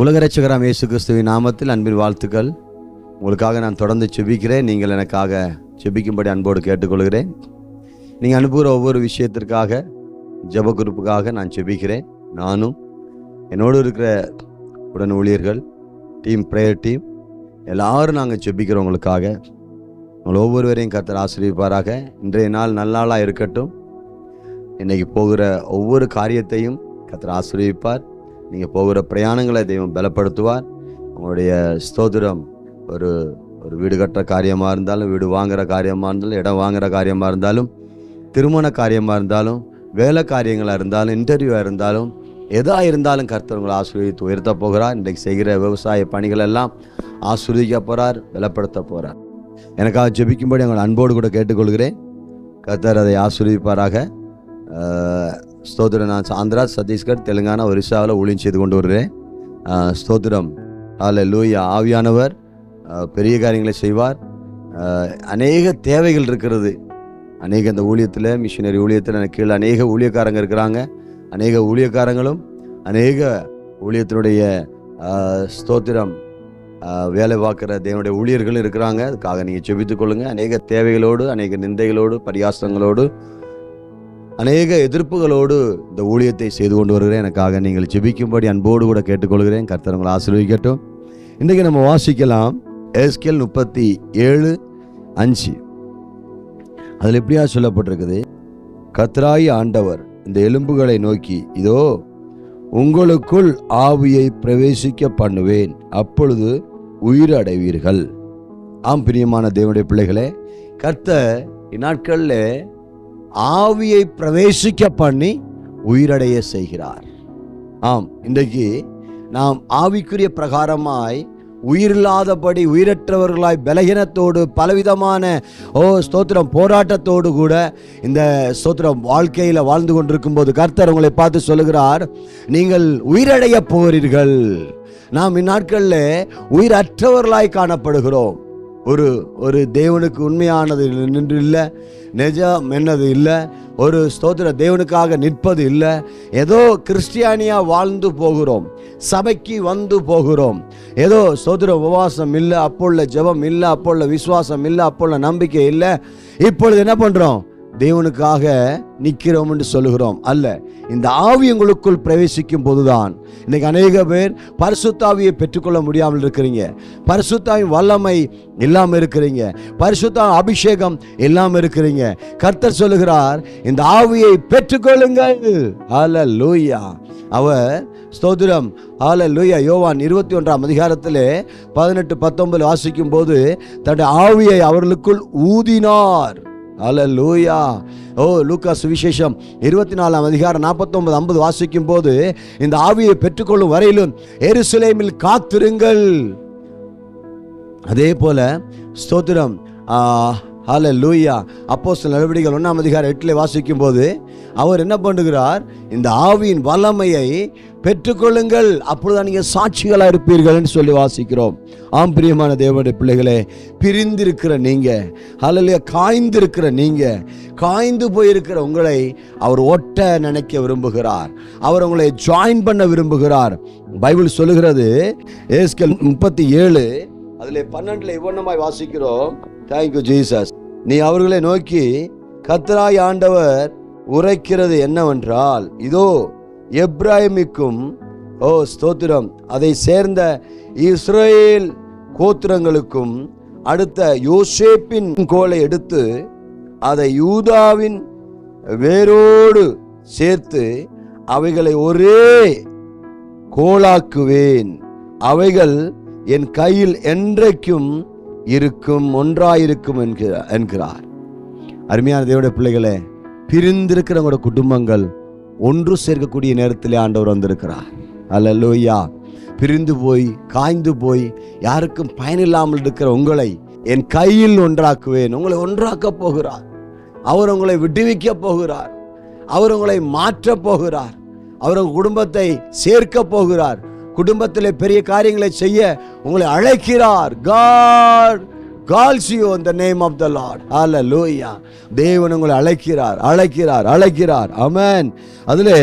உலக இரட்சகராம் இயேசு கிறிஸ்துவின் நாமத்தில் அன்பின் வாழ்த்துக்கள். உங்களுக்காக நான் தொடர்ந்து செபிக்கிறேன். நீங்கள் எனக்காக செபிக்கும்படி அன்போடு கேட்டுக்கொள்கிறேன். நீங்கள் அனுப்புகிற ஒவ்வொரு விஷயத்திற்காக, ஜெப குறிப்புக்காக நான் செபிக்கிறேன். நானும் என்னோடு இருக்கிற உடன் ஊழியர்கள், ப்ரேயர் டீம் எல்லாரும் நாங்கள் செபிக்கிறோம் உங்களுக்காக. உங்கள் ஒவ்வொருவரையும் கர்த்தர் ஆசீர்வதிப்பாராக. இன்றைய நாள் நல்லாளாக இருக்கட்டும். இன்றைக்கி போகிற ஒவ்வொரு காரியத்தையும் கர்த்தர் ஆசீர்வதிப்பார். நீங்கள் போகிற பிரயாணங்களை தெய்வம் பலப்படுத்துவார். உங்களுடைய ஸ்தோத்திரம் ஒரு வீடு கட்டுற காரியமாக இருந்தாலும், வீடு வாங்குகிற காரியமாக இருந்தாலும், இடம் வாங்குகிற காரியமாக இருந்தாலும், திருமண காரியமாக இருந்தாலும், வேலை காரியங்களாக இருந்தாலும், இன்டர்வியூவாக இருந்தாலும், எதாக இருந்தாலும் கர்த்தர் உங்களை ஆசீர்வதித்து உயர்த்த போகிறார். இன்றைக்கு செய்கிற விவசாய பணிகள் எல்லாம் ஆசீர்வதிக்க போகிறார், பலப்படுத்த போகிறார். எனக்காக ஜெபிக்கும்படி உங்களை அன்போடு கூட கேட்டுக்கொள்கிறேன். கர்த்தர் அதை ஆசீர்வதிப்பாராக. ஸ்தோத்திரம். நான் ஆந்திரா, சத்தீஸ்கர், தெலுங்கானா, ஒரிசாவில் ஊழியம் செய்து கொண்டு வருகிறேன். ஸ்தோத்திரம். ஹல்லேலூயா. ஆவியானவர் பெரிய காரியங்களை செய்வார். அநேக தேவைகள் இருக்கிறது. இந்த ஊழியத்தில், மிஷினரி ஊழியத்தில் எனக்கு கீழே அநேக ஊழியக்காரங்க இருக்கிறாங்க. அநேக ஊழியக்காரங்களும் அநேக ஊழியத்தினுடைய ஸ்தோத்திரம் வேலை பார்க்குற தேவனுடைய ஊழியர்களும் இருக்கிறாங்க. அதுக்காக நீங்கள் செபித்துக் கொள்ளுங்கள். அநேக தேவைகளோடு, அநேக நிந்தைகளோடு, பரியாசங்களோடு, அநேக எதிர்ப்புகளோடு இந்த ஊழியத்தை செய்து கொண்டு வருகிறேன். எனக்காக நீங்கள் ஜெபிக்கும்படி அன்போடு கூட கேட்டுக்கொள்கிறேன். கர்த்தர் உங்களை ஆசீர்வதிக்கட்டும். இன்றைக்கு நம்ம வாசிக்கலாம் எஸ்கேல் 37:5. அதில் எப்படியா சொல்லப்பட்டிருக்குது, கர்த்தராகிய ஆண்டவர் இந்த எலும்புகளை நோக்கி, இதோ உங்களுக்குள் ஆவியை பிரவேசிக்க பண்ணுவேன், அப்பொழுது உயிர் அடைவீர்கள். ஆம், பிரியமான தேவனுடைய பிள்ளைகளே, கர்த்தர் இந்நாட்களில் ஆவியை பிரவேசிக்க பண்ணி உயிரடைய செய்கிறார். ஆம், இன்றைக்கு நாம் ஆவிக்குரிய பிரகாரமாய் உயிரில்லாதபடி, உயிரற்றவர்களாய், பலகீனத்தோடு, பலவிதமான ஸ்தோத்திரம் போராட்டத்தோடு கூட இந்த ஸ்தோத்திரம் வாழ்க்கையில் வாழ்ந்து கொண்டிருக்கும் போது கர்த்தர் உங்களை பார்த்து சொல்லுகிறார், நீங்கள் உயிரடைய போகிறீர்கள். நாம் இந்நாட்களில் உயிரற்றவர்களாய் காணப்படுகிறோம். ஒரு தேவனுக்கு உண்மையானது நின்று இல்லை, நிஜம் என்னது இல்லை, ஒரு ஸ்தோத்திர தேவனுக்காக நிற்பது இல்லை. ஏதோ கிறிஸ்டியானியாக வாழ்ந்து போகிறோம், சபைக்கு வந்து போகிறோம். ஏதோ ஸ்தோத்திர உபவாசம் இல்லை, அப்போள்ள ஜெபம் இல்லை, அப்போள்ள விசுவாசம் இல்லை, அப்போள்ள நம்பிக்கை இல்லை. இப்பொழுது என்ன பண்ணுறோம்? தேவனுக்காக நிற்கிறோம் என்று சொல்லுகிறோம். அல்ல, இந்த ஆவி உங்களுக்குள் பிரவேசிக்கும் போதுதான். இன்னைக்கு அநேக பேர் பரிசுத்த ஆவியை பெற்றுக்கொள்ள முடியாமல் இருக்கிறீங்க. பரிசுத்தாவின் வல்லமை இல்லாமல் இருக்கிறீங்க. பரிசுத்த அபிஷேகம் இல்லாமல் இருக்கிறீங்க. கர்த்தர் சொல்லுகிறார், இந்த ஆவியை பெற்றுக்கொள்ளுங்கள். ஹல்லேலூயா. அவர் ஸ்தோத்திரம். ஹல்லேலூயா. யோவான் 21 18-19 வாசிக்கும் போது தன்னுடைய ஆவியை அவர்களுக்குள் ஊதினார். ஹல்லேலூயா. லூக்கா சுவிசேஷம் 24 49-50 வாசிக்கும் போது, இந்த ஆவியை பெற்றுக்கொள்ளும் வரையிலும் எருசலேமில் காத்திருங்கள். அதே போல ஸ்தோத்திரம். ஹல்லேலூயா. அப்போஸ்தலர் நடவடிக்கைகள் 1:8 வாசிக்கும் போது அவர் என்ன பண்ணுகிறார்? இந்த ஆவியின் வல்லமையை பெற்றுக்கொள்ளுங்கள், அப்பொழுதுதான் நீங்கள் சாட்சிகளாக இருப்பீர்கள் என்று சொல்லி வாசிக்கிறோம். ஆம், பிரியமான தேவனுடைய பிள்ளைகளே, பிரிந்திருக்கிற நீங்கள், ஹல்லேலூயா, காய்ந்திருக்கிற நீங்கள், காய்ந்து போயிருக்கிற உங்களை அவர் ஒட்ட நினைக்க விரும்புகிறார். அவர் உங்களை ஜாயின் பண்ண விரும்புகிறார். பைபிள் சொல்லுகிறது, எஸ்கேல் 37 அதில் 12 இவ்வண்ணமாய் வாசிக்கிறோம். Thank you Jesus. நீ அவர்களை நோக்கி, கர்த்தராகிய ஆண்டவர் உரைக்கிறது என்னவென்றால், இதோ எப்ராயிமுக்கும் ஸ்தோத்திரம் அதை சேர்ந்த இஸ்ரவேல் கோத்திரங்களுக்கும் அடுத்த யோசேப்பின் கோலை எடுத்து அதை யூதாவின் வேரோடு சேர்த்து அவைகளை ஒரே கோலாக்குவேன். அவைகள் என் கையில் என்றைக்கும் இருக்கும், ஒன்றாயிருக்கும் என்கிறார். அருமையான தேவனுடைய பிள்ளைகளே, பிரிந்திருக்கிற உங்களோட குடும்பங்கள் ஒன்று சேர்க்கக்கூடிய நேரத்திலே ஆண்டவர் வந்திருக்கிறார். ஹல்லேலூயா. பிரிந்து போய், காய்ந்து போய், யாருக்கும் பயனில்லாமல் இருக்கிற உங்களை என் கையில் ஒன்றாக்குவேன். உங்களை ஒன்றாக்க போகிறார். அவர் உங்களை விடுவிக்க போகிறார். அவர் உங்களை மாற்ற போகிறார். அவர் உங்கள் குடும்பத்தை சேர்க்க போகிறார். குடும்பத்தில் பெரிய காரியங்களை செய்ய உங்களை அழைக்கிறார். God calls you in the name of the Lord. Hallelujah. தேவன் உங்களை அழைக்கிறார், அழைக்கிறார், அழைக்கிறார். ஆமென். அதிலே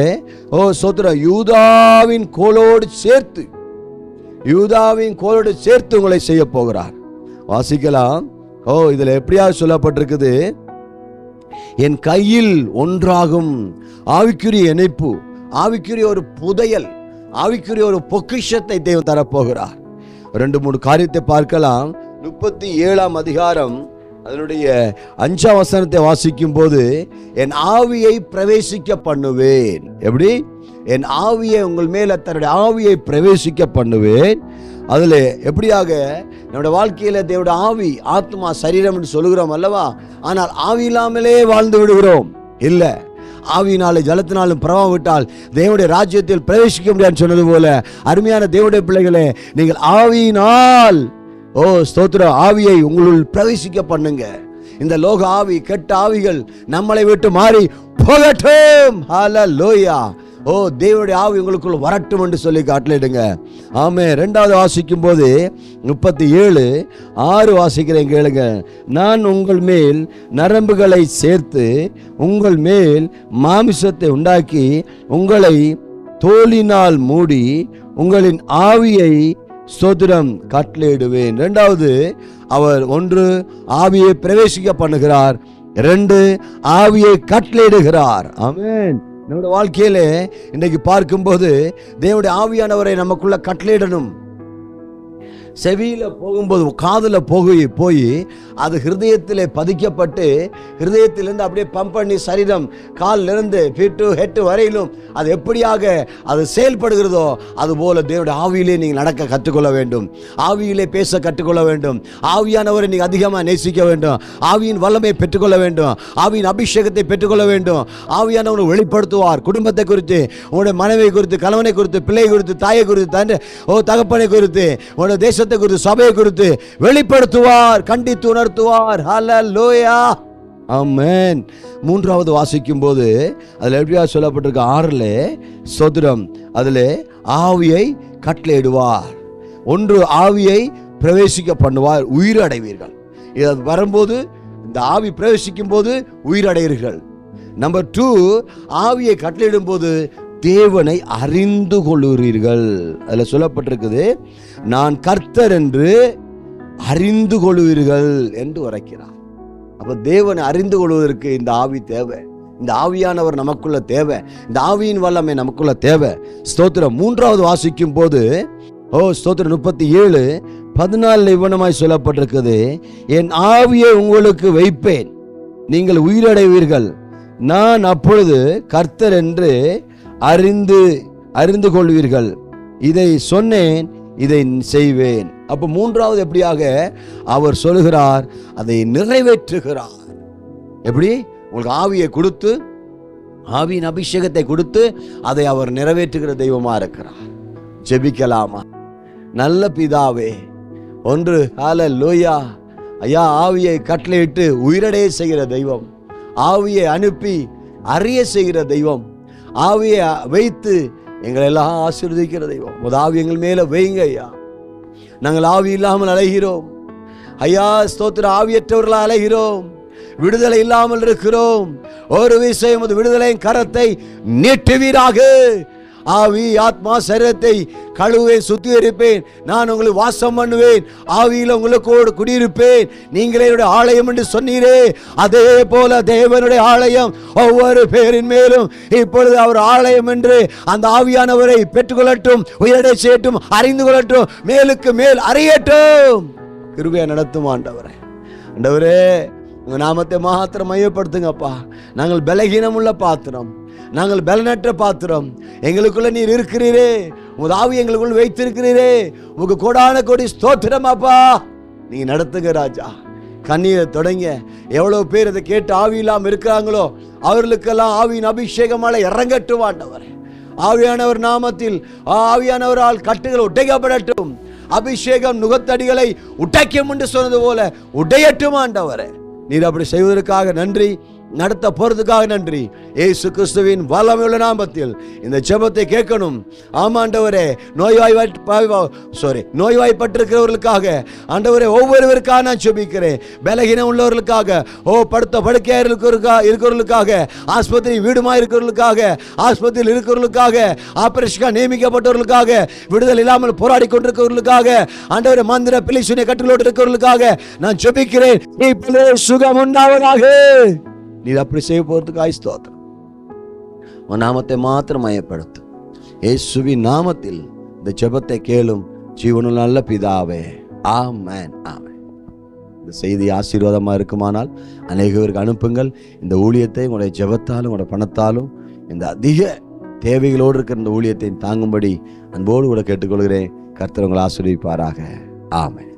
ஸ்தோத்திரம். யூதாவின் கோலோடு சேர்த்து யூதாவின் கோலோடு சேர்த்து உங்களை செய்ய போகிறார். வாசிக்கலாம். இதுல எப்படியாவது சொல்லப்பட்டிருக்குது, என் கையில் ஒன்றாகும். ஆவிக்குரிய இணைப்பு, ஆவிக்குரிய ஒரு புதையல், ஆவிக்குரிய ஒரு பொக்கிஷத்தை தேவன் தரப்போகிறார். 2-3 காரியத்தை பார்க்கலாம். 37ஆம் அதிகாரம் அதனுடைய 5ஆம் வசனத்தை வாசிக்கும் போது, என் ஆவியை பிரவேசிக்க பண்ணுவேன். எப்படி? என் ஆவியை உங்கள் மேல தன்னுடைய ஆவியை பிரவேசிக்க பண்ணுவேன். அதுல எப்படியாக நம்முடைய வாழ்க்கையில தேவனுடைய ஆவி, ஆத்மா, சரீரம் என்று சொல்லுகிறோம் அல்லவா? ஆனால் ஆவி இல்லாமலே வாழ்ந்து விடுகிறோம். இல்ல, ஆவியினாலே ஜலத்தினாலும் பிரவாகம் விட்டால் தேவனுடைய ராஜ்யத்தில் பிரவேசிக்க முடியாதுன்னு சொன்னது போல, அருமையான தேவனுடைய பிள்ளைகளே, நீங்கள் ஆவியினால் ஸ்தோத்திரம், ஆவியை உங்களுள் பிரவேசிக்க பண்ணுங்க. இந்த லோக ஆவி, கெட்ட ஆவிகள் நம்மளை விட்டு மாறி போகட்டும். ஹல்லேலூயா. தேவனுடைய ஆவி உங்களுக்குள் வரட்டும் என்று சொல்லி காட்டலிடுங்க. ஆமென். 2வது வாசிக்கும் போது 37:6 வாசிக்கிறேன், கேளுங்க. நான் உங்கள் மேல் நரம்புகளை சேர்த்து உங்கள் மேல் மாமிசத்தை உண்டாக்கி உங்களை தோலினால் மூடி உங்களின் ஆவியை ஸ்தோத்திரம் கட்டளையிடுவேன். 2வது, அவர் 1 ஆவியை பிரவேசிக்க பண்ணுகிறார், 2 ஆவியை கட்டளையிடுகிறார். ஆமென். நம்முடைய வாழ்க்கையில இன்னைக்கு பார்க்கும்போது தேவனுடைய ஆவியானவரை நமக்குள்ள கட்டளையிடணும். செவியில போகும்போது, காதுல போய் அது ஹிருதயத்திலே பதிக்கப்பட்டு ஹிருதயத்திலிருந்து அப்படியே பம்ப் பண்ணி சரீரம் காலிலிருந்து ஹெட் வரையிலும் அது எப்படியாக அது செயல்படுகிறதோ அதுபோல தேவனுடைய ஆவியிலே நீங்கள் நடக்க கற்றுக்கொள்ள வேண்டும். ஆவியிலே பேச கற்றுக்கொள்ள வேண்டும். ஆவியானவரை நீங்கள் அதிகமாக நேசிக்க வேண்டும். ஆவியின் வல்லமை பெற்றுக்கொள்ள வேண்டும். ஆவியின் அபிஷேகத்தை பெற்றுக்கொள்ள வேண்டும். ஆவியானவரை வெளிப்படுத்துவார். குடும்பத்தை குறித்து, உங்களுடைய மனைவி குறித்து, கணவனை குறித்து, பிள்ளை குறித்து, தாயை குறித்து, தகப்பனை குறித்து, உங்களுடைய தேசத்தை குறித்து, சபையை குறித்து வெளிப்படுத்துவார், கண்டித்து உணர்த்துவார். ஹல்லேலூயா. ஆமென். 3வது வாசிக்கும் போது அதுல எப்படியா சொல்லப்பட்டிருக்கு, 6ல ஸ்தோத்திரம், அதுல ஆவியை கட்டளையிடுவார். 1 ஆவியை பிரவேசிக்க பண்ணுவார், உயிரடைவீர்கள். இது வரும்போது, இந்த ஆவி பிரவேசிக்கும் போது உயிரடைவீர்கள். நம்பர் 2, ஆவியை கட்டளையிடும் போது தேவனை அறிந்து கொள்ளுகிறீர்கள். அதுல சொல்லப்பட்டிருக்குது, நான் கர்த்தர் என்று அறிந்து கொள்வீர்கள் என்று உரைக்கிறார். அப்ப தேவனை அறிந்து கொள்வதற்கு இந்த ஆவி தேவை. இந்த ஆவியானவர் நமக்குள்ள தேவை. இந்த ஆவியின் வல்லமை நமக்குள்ள தேவை. ஸ்தோத்திரம். 3வது வாசிக்கும் போது ஸ்தோத்திரம் 37:14 இவ்வனமாய் சொல்லப்பட்டிருக்குது, என் ஆவியை உங்களுக்கு வைப்பேன், நீங்கள் உயிரடைவீர்கள், நான் அப்பொழுது கர்த்தர் என்று அறிந்து கொள்வீர்கள், இதை சொன்னேன், இதை செய்வேன். அப்ப 3வது எப்படியாக அவர் சொல்லுகிறார், அதை நிறைவேற்றுகிறார். எப்படி? உங்களுக்கு ஆவியை கொடுத்து, ஆவியின் அபிஷேகத்தை கொடுத்து அதை அவர் நிறைவேற்றுகிற தெய்வமா இருக்கிறார். ஜெபிக்கலாமா? நல்ல பிதாவே, 1 ஹல்லேலூயா. ஐயா, ஆவியை கட்டளையிட்டு உயிரடைய செய்கிற தெய்வம், ஆவியை அனுப்பி அறிய செய்கிற தெய்வம், ஆவியை வைத்து எங்களை எல்லாம் ஆசீர்வதிக்கிற தெய்வம். ஆவி எங்கள் மேல வைங்க ஐயா. நாங்கள் ஆவி இல்லாமல் அலைகிறோம் ஐயா. ஸ்தோத்திர, ஆவியற்றவர்களாக அலைகிறோம், விடுதலை இல்லாமல் இருக்கிறோம். ஒரு விஷயம், விடுதலையின் கரத்தை நீட்டுவீராக. ஆவி, ஆத்மா, சரீரத்தை கழுவேன், சுத்திகரிப்பேன், நான் உங்களுக்கு வாசம் பண்ணுவேன், ஆவியில் உங்களுக்கு குடியிருப்பேன், நீங்களே என்னுடைய ஆலயம் என்று சொன்னீரே, அதே போல தேவனுடைய ஆலயம் ஒவ்வொரு பேரின் மேலும் இப்பொழுது அவர் ஆலயம் என்று அந்த ஆவியானவரை பெற்றுக்கொள்ளட்டும், உயிரடை செய்யட்டும், அறிந்து கொள்ளட்டும், மேலுக்கு மேல் அறியட்டும். கிருபையா நடத்தும் ஆண்டவரே. ஆண்டவரே, உங்க நாமத்தை மாத்திரம் மையப்படுத்துங்கப்பா. நாங்கள் பலகீனம் உள்ள பாத்திரம், நாங்கள் பலனற்ற பாத்திரம். எங்களுக்குள்ள நீர் இருக்கிறீரே, உங்க ஆவி எங்களுக்குள்ள வைத்திருக்கிறீரே, உங்க கோடான கோடி ஸ்தோத்திரமாப்பா. நீங்க நடத்துங்க ராஜா. கண்ணீரை தொடங்க. எவ்வளவு பேர் இதை கேட்டு ஆவி இல்லாமல் இருக்கிறாங்களோ அவர்களுக்கெல்லாம் ஆவியின் அபிஷேகமால இறங்கட்டும் ஆண்டவரே. ஆவியானவர் நாமத்தில் ஆவியானவரால் கட்டுகள் உடைக்கப்படட்டும். அபிஷேகம் நுகத்தடிகளை உடைக்கும் என்று சொன்னது போல உடையட்டும் ஆண்டவரே. நீர் அப்படி செய்வதற்காக நன்றி. நடத்த போறதுக்காக நன்றி. இயேசு கிறிஸ்துவின் வல்லமையுள்ள நாமத்தில் இந்த ஜெபத்தை கேட்கணும். ஆமாண்டவரே, நோய்வாய்ப்பட்டிருக்கிறவர்களுக்காக ஆண்டவரே ஒவ்வொருவருக்காக நான் ஜெபிக்கிறேன். பலகீனம் உள்ளவர்களுக்காக, படுத்த படுக்கையா இருக்கிறவர்களுக்காக, ஆஸ்பத்திரி வீடுமா இருக்கிறவர்களுக்காக, ஆஸ்பத்திரியில் இருக்கிறவர்களுக்காக, ஆபரேஷன் நியமிக்கப்பட்டவர்களுக்காக, விடுதலை இல்லாமல் போராடி கொண்டிருக்கிறவர்களுக்காக, ஆண்டவரே மந்திர பிலிசூனிய கட்டுகளோடு இருக்கிறவர்களுக்காக நான் ஜெபிக்கிறேன். சுகம் உண்டாவதாக. நீர் அப்படி செய்ய போறதுக்காக ஸ்தோத்திரம். உன் நாமத்தை மாத்திரம் மையப்படுத்தும். இயேசுவின் நாமத்தில் இந்த ஜெபத்தை கேளும் ஜீவனுள்ள நல்ல பிதாவே, ஆமென், ஆமென். இந்த செய்தி ஆசீர்வாதமா இருக்குமானால் அநேகருக்கு அனுப்புங்கள். இந்த ஊழியத்தை உங்களுடைய ஜெபத்தாலும் உங்களுடைய பணத்தாலும் இந்த அதிக தேவைகளோடு இருக்கிற இந்த ஊழியத்தை தாங்கும்படி அன்போடு கூட கேட்டுக்கொள்கிறேன். கர்த்தர் உங்களை ஆசீர்வதிப்பாராக. ஆமென்.